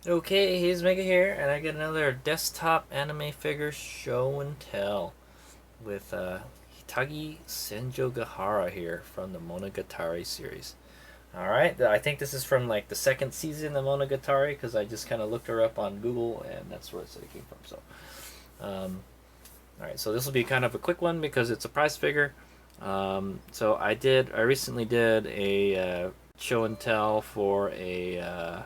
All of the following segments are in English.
Okay, here's Mega here, and I got another desktop anime figure show and tell with Hitagi Senjougahara here from the Monogatari series. Alright, I think this is from like the second season of Monogatari because I just kind of looked her up on Google and that's where it said it came from. Alright, so this will be kind of a quick one because it's a prize figure. I recently did a show and tell for a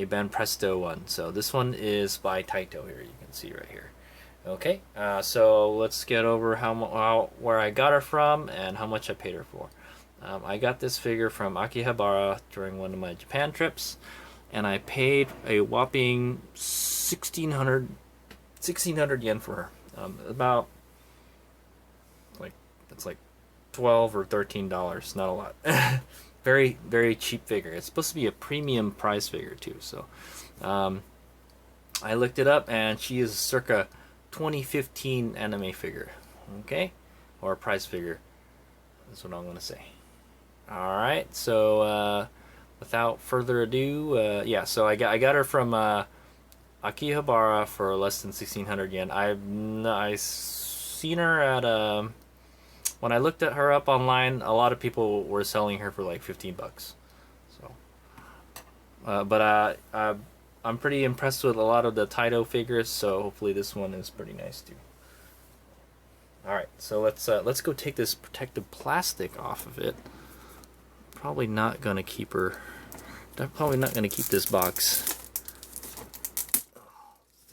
Ben Presto one. So this one is by Taito here. You can see right here. Okay, so let's get over where I got her from and how much I paid her for. I got this figure from Akihabara during one of my Japan trips, and I paid a whopping 1600 yen for her. About it's like $12 or $13, not a lot. Very, very cheap figure. It's supposed to be a premium prize figure too. So I looked it up, and she is circa 2015 anime figure. Okay, or a prize figure. That's what I'm gonna say. All right. So without further ado, yeah. So I got her from Akihabara for less than 1600 yen. I seen her at when I looked at her up online, a lot of people were selling her for like 15 bucks. So, I'm pretty impressed with a lot of the Taito figures, so hopefully this one is pretty nice too. All right, so let's go take this protective plastic off of it. Probably not gonna keep her. Probably not gonna keep this box.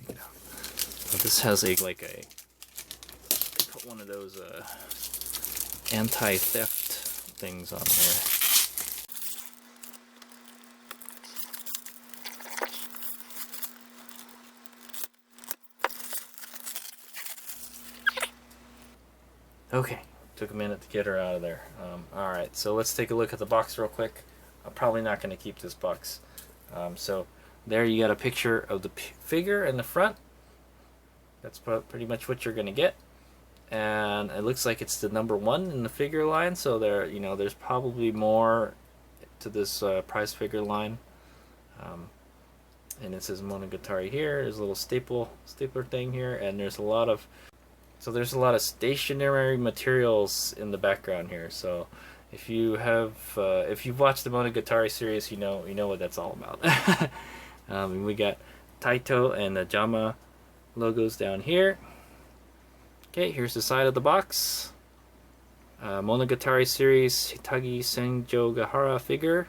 So this has they put one of those anti-theft things on here. Okay, took a minute to get her out of there. Alright, so let's take a look at the box real quick. I'm probably not going to keep this box. So there you got a picture of the figure in the front. That's pretty much what you're going to get. And it looks like it's the number 1 in the figure line, so there's probably more to this prize figure line. And it says Monogatari here. There's a little stapler thing here, and there's a lot of stationary materials in the background here. So if you've watched the Monogatari series, you know what that's all about. We got Taito and the Jama logos down here. Okay, here's the side of the box. Monogatari series Hitagi Senjougahara figure.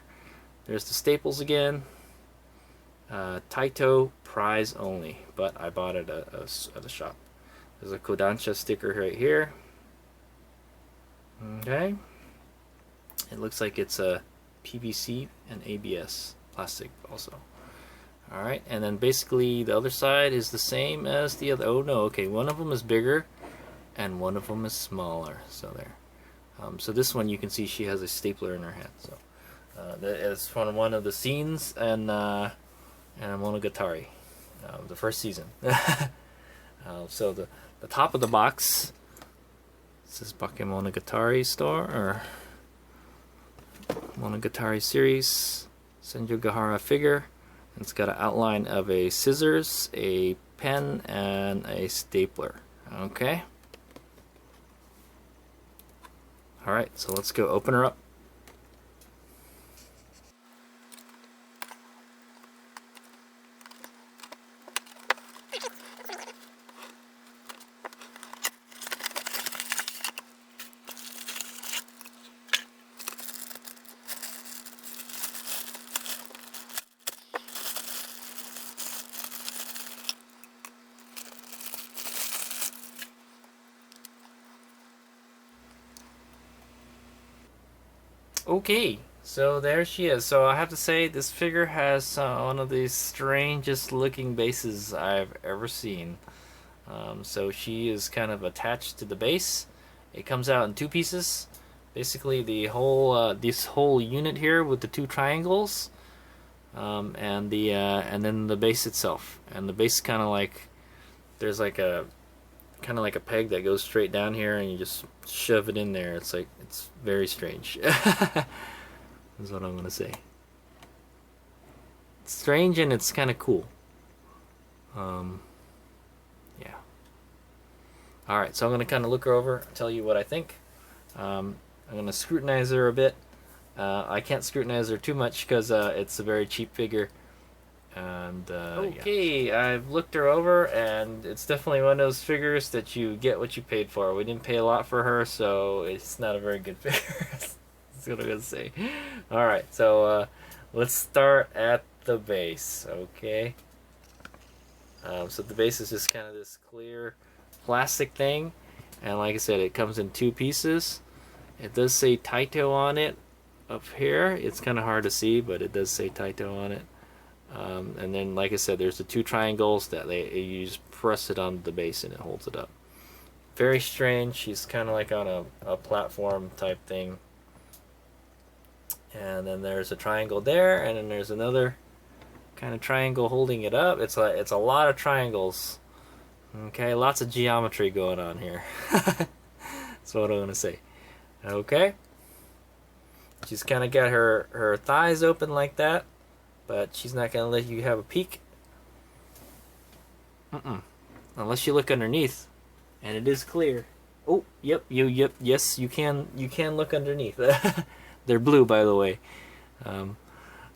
There's the staples again. Taito prize only, but I bought it at a shop. There's a Kodansha sticker right here. Okay. It looks like it's a PVC and ABS plastic also. Alright, and then basically the other side is the same as the other. Oh no, okay, one of them is bigger and one of them is smaller. So there. So this one you can see she has a stapler in her hand. So that is from one of the scenes and Monogatari, the first season. So the top of the box says Bakemonogatari store or Monogatari series Senjougahara figure. It's got an outline of a scissors, a pen, and a stapler. Okay. Alright, so let's go open her up. Okay, so there she is. So I have to say this figure has one of the strangest looking bases I've ever seen. So she is kind of attached to the base. It comes out in 2 pieces. Basically the whole this whole unit here with the 2 triangles, and then the base itself. And the base kind of like there's like a peg that goes straight down here, and you just shove it in there. It's very strange. That's what I'm gonna say. strange and it's kind of cool. Yeah. All right, so I'm gonna kind of look her over and tell you what I think. I'm gonna scrutinize her a bit. I can't scrutinize her too much because it's a very cheap figure. And okay, yeah. I've looked her over, and it's definitely one of those figures that you get what you paid for. We didn't pay a lot for her, so it's not a very good figure. That's what I'm gonna say. All right, so let's start at the base. Okay. So the base is just kind of this clear plastic thing, and like I said, it comes in 2 pieces. It does say Taito on it up here. It's kind of hard to see, but it does say Taito on it. And then, like I said, there's the 2 triangles that you just press it on the base and it holds it up. Very strange. She's kind of like on a platform type thing. And then there's a triangle there, and then there's another kind of triangle holding it up. It's a lot of triangles. Okay, lots of geometry going on here. That's what I'm gonna say. Okay. She's kind of got her thighs open like that. But she's not going to let you have a peek. Unless you look underneath. And it is clear. Oh, yep, yes, you can look underneath. They're blue, by the way.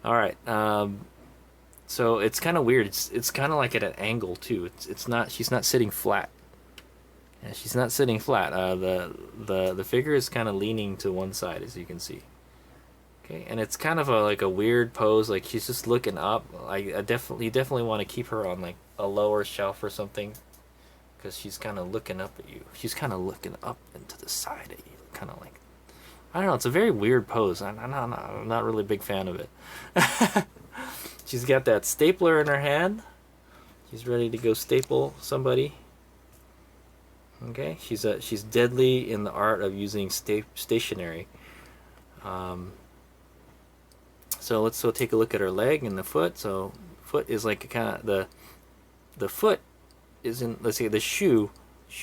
Alright, so it's kind of weird. It's kind of like at an angle, too. She's not sitting flat. Yeah, she's not sitting flat. The figure is kind of leaning to one side, as you can see. Okay, and it's kind of like a weird pose, like she's just looking up. You definitely want to keep her on like a lower shelf or something, because she's kind of looking up at you. She's kind of looking up into the side at you, kind of like, I don't know. It's a very weird pose. I'm not really a big fan of it. She's got that stapler in her hand. She's ready to go staple somebody. Okay, she's deadly in the art of using stationery. So let's take a look at her leg and the foot. So foot is like a kind of the foot is in, let's say the shoe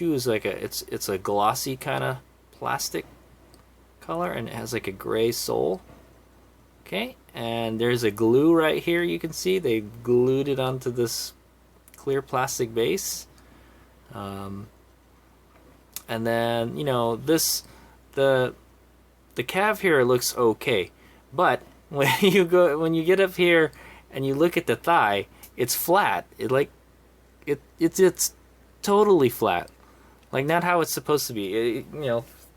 is like it's a glossy kind of plastic color, and it has like a gray sole. Okay, and there's a glue right here. You can see they glued it onto this clear plastic base. And then the calf here looks okay, but when you get up here and you look at the thigh, it's flat. It's totally flat, like not how it's supposed to be.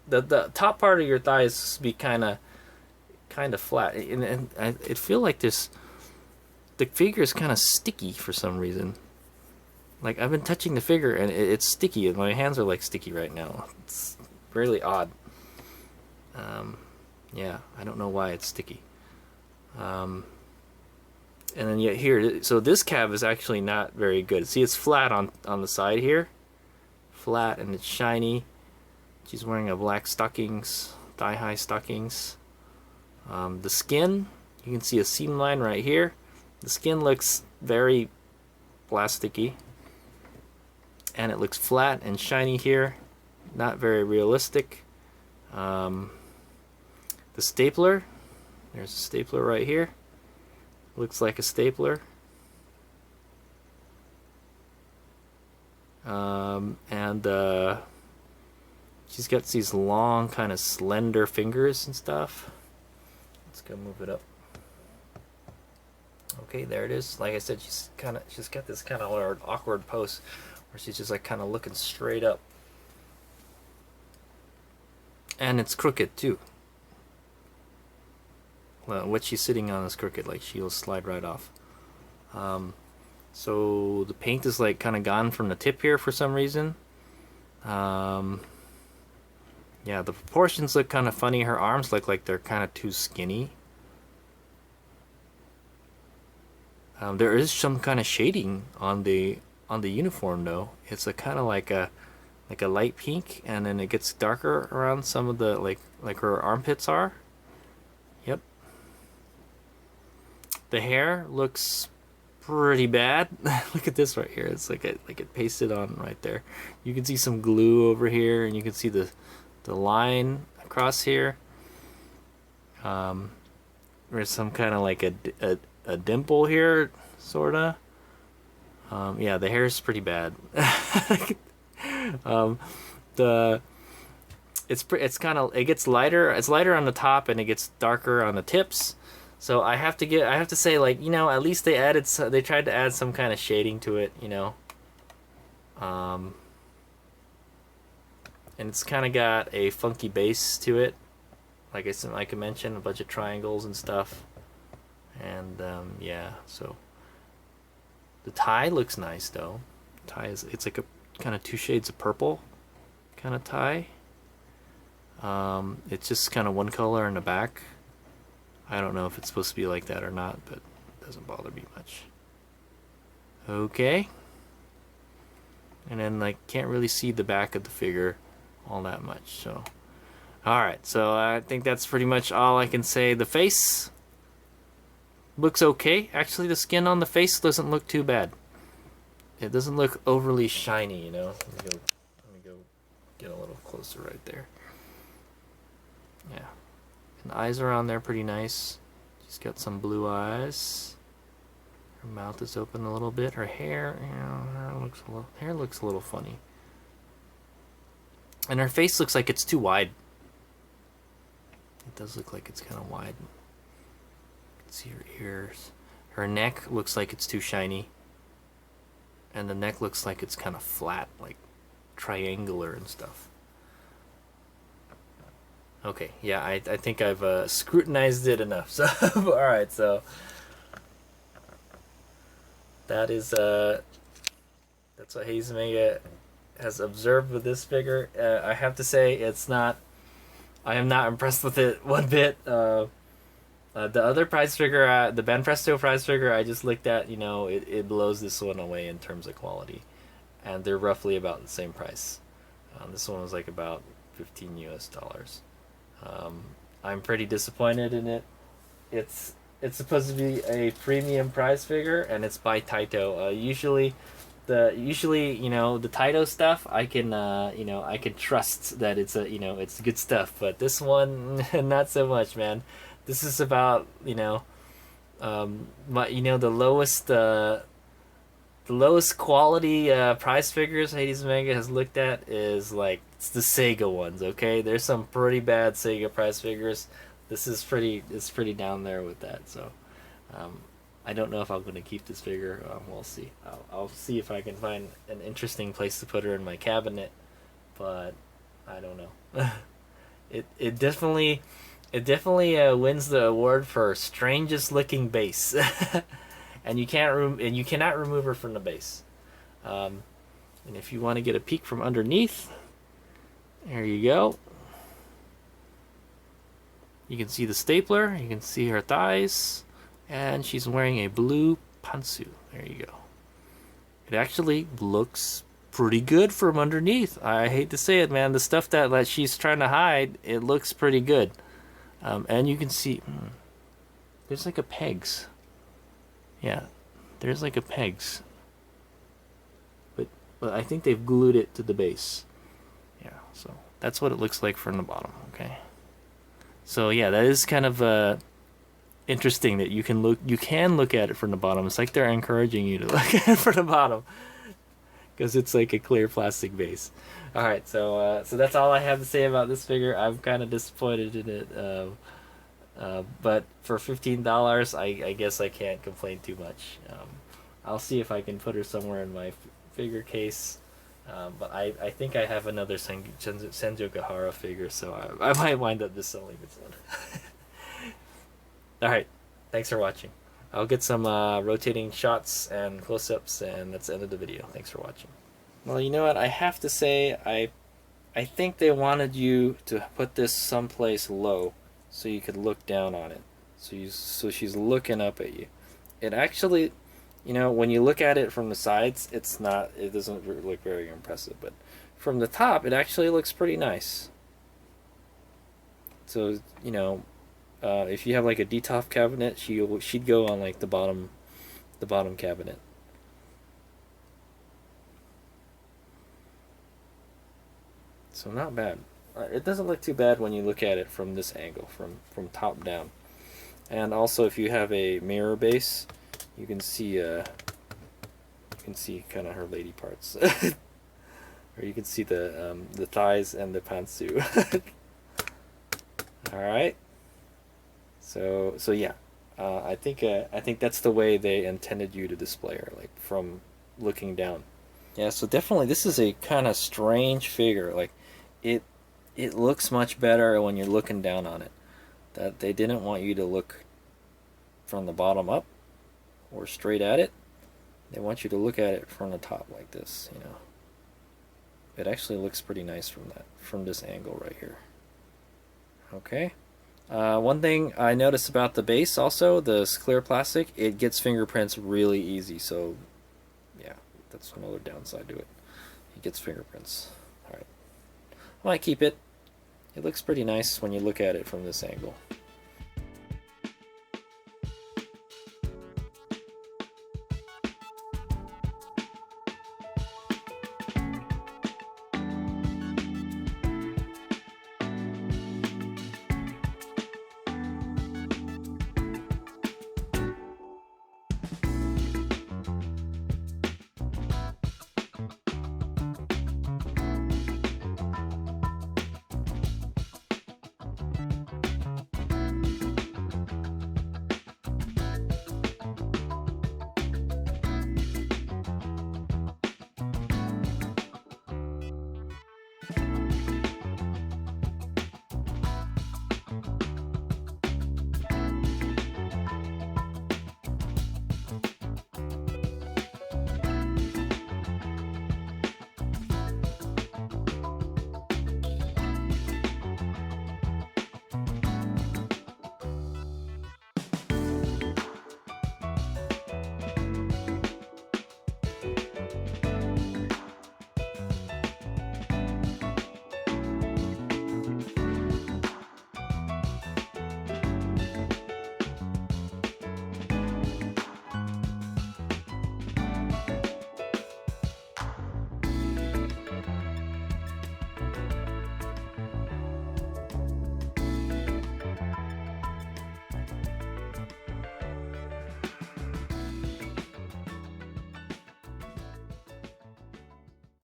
The top part of your thigh is supposed to be kind of flat, and I feel like the figure is kind of sticky for some reason. Like I've been touching the figure and it's sticky, and my hands are like sticky right now. It's really odd. Yeah, I don't know why it's sticky. And then yet here, so this calf is actually not very good. See, it's flat on the side here, flat, and it's shiny. She's wearing a black stockings, thigh-high stockings. The skin, you can see a seam line right here. The skin looks very plasticky, and it looks flat and shiny here, not very realistic. The stapler, there's a stapler right here. Looks like a stapler. She's got these long, kind of slender fingers and stuff. Let's go move it up. Okay, there it is. Like I said, she's got this kind of awkward pose where she's just like kind of looking straight up. And it's crooked too. Well, what she's sitting on is crooked, like she'll slide right off. So the paint is like kind of gone from the tip here for some reason. Yeah, the proportions look kind of funny. Her arms look like they're kind of too skinny. There is some kind of shading on the uniform though. It's a kind of like a light pink, and then it gets darker around some of the like her armpits are. Yep. The hair looks pretty bad. Look at this right here. It's like it pasted on right there. You can see some glue over here, and you can see the line across here. There's some kind of like a a dimple here, sorta. Yeah, the hair is pretty bad. um, the it's kind of, it gets lighter. It's lighter on the top and it gets darker on the tips. So I have to say, like, you know, at least they tried to add some kind of shading to it, you know. And it's kind of got a funky base to it. Like I mentioned, a bunch of triangles and stuff. And yeah, so the tie looks nice though. It's like a kind of 2 shades of purple kind of tie. It's just kind of one color in the back. I don't know if it's supposed to be like that or not, but it doesn't bother me much. Okay. And then, like, can't really see the back of the figure all that much, so. Alright, so I think that's pretty much all I can say. The face looks okay. Actually, the skin on the face doesn't look too bad. It doesn't look overly shiny, you know. Let me go get a little closer right there. Yeah. And the eyes are on there pretty nice. She's got some blue eyes. Her mouth is open a little bit. Her hair, you know, hair looks a little funny. And her face looks like it's too wide. It does look like it's kind of wide. You can see her ears. Her neck looks like it's too shiny. And the neck looks like it's kind of flat, like triangular and stuff. Okay, yeah, I think I've scrutinized it enough. So, alright, so that is that's what Hazemega has observed with this figure. I have to say, I am not impressed with it one bit. The other prize figure, the Banpresto prize figure I just looked at, you know, it blows this one away in terms of quality, and they're roughly about the same price. This one was like about $15 US. I'm pretty disappointed in it. It's supposed to be a premium prize figure, and it's by Taito. Usually, you know, the Taito stuff, I can you know, I can trust that it's it's good stuff. But this one, not so much, man. This is about, you know, the lowest quality prize figures Hazemega has looked at is, like, it's the Sega ones. Okay, there's some pretty bad Sega prize figures. This is it's pretty down there with that. So I don't know if I'm going to keep this figure. We'll see. I'll see if I can find an interesting place to put her in my cabinet, but I don't know. it definitely wins the award for strangest looking base. And you cannot remove her from the base. And if you want to get a peek from underneath, there you go. You can see the stapler, you can see her thighs, and she's wearing a blue pantsu. There you go. It actually looks pretty good from underneath. I hate to say it, man. The stuff that she's trying to hide, it looks pretty good. And you can see, there's like a pegs. Yeah, there's like a pegs. But I think they've glued it to the base. Yeah, so that's what it looks like from the bottom, okay? So yeah, that is kind of interesting that you can look at it from the bottom. It's like they're encouraging you to look at it from the bottom, because it's like a clear plastic base. All right, so that's all I have to say about this figure. I'm kind of disappointed in it, but for $15, I guess I can't complain too much. I'll see if I can put her somewhere in my figure case. But I think I have another Senjougahara figure, so I might wind up just selling this one. Alright, thanks for watching. I'll get some rotating shots and close-ups, and that's the end of the video. Thanks for watching. Well, you know what? I have to say, I think they wanted you to put this someplace low, so you could look down on it. So she's looking up at you. It actually, you know, when you look at it from the sides, it doesn't look very impressive, but from the top, it actually looks pretty nice. So, you know, if you have like a D-top cabinet, she'd go on like the bottom cabinet. So not bad. It doesn't look too bad when you look at it from this angle, from top down. And also, if you have a mirror base, you can see kind of her lady parts, or you can see the thighs and the pantsu. All right. So yeah, I think that's the way they intended you to display her, like from looking down. Yeah. So definitely, this is a kind of strange figure. Like, it it looks much better when you're looking down on it. That they didn't want you to look from the bottom up or straight at it. They want you to look at it from the top like this, you know. It actually looks pretty nice from this angle right here. Okay. One thing I noticed about the base also, this clear plastic, it gets fingerprints really easy. So, yeah, that's another downside to it. It gets fingerprints. All right. I might keep it. It looks pretty nice when you look at it from this angle.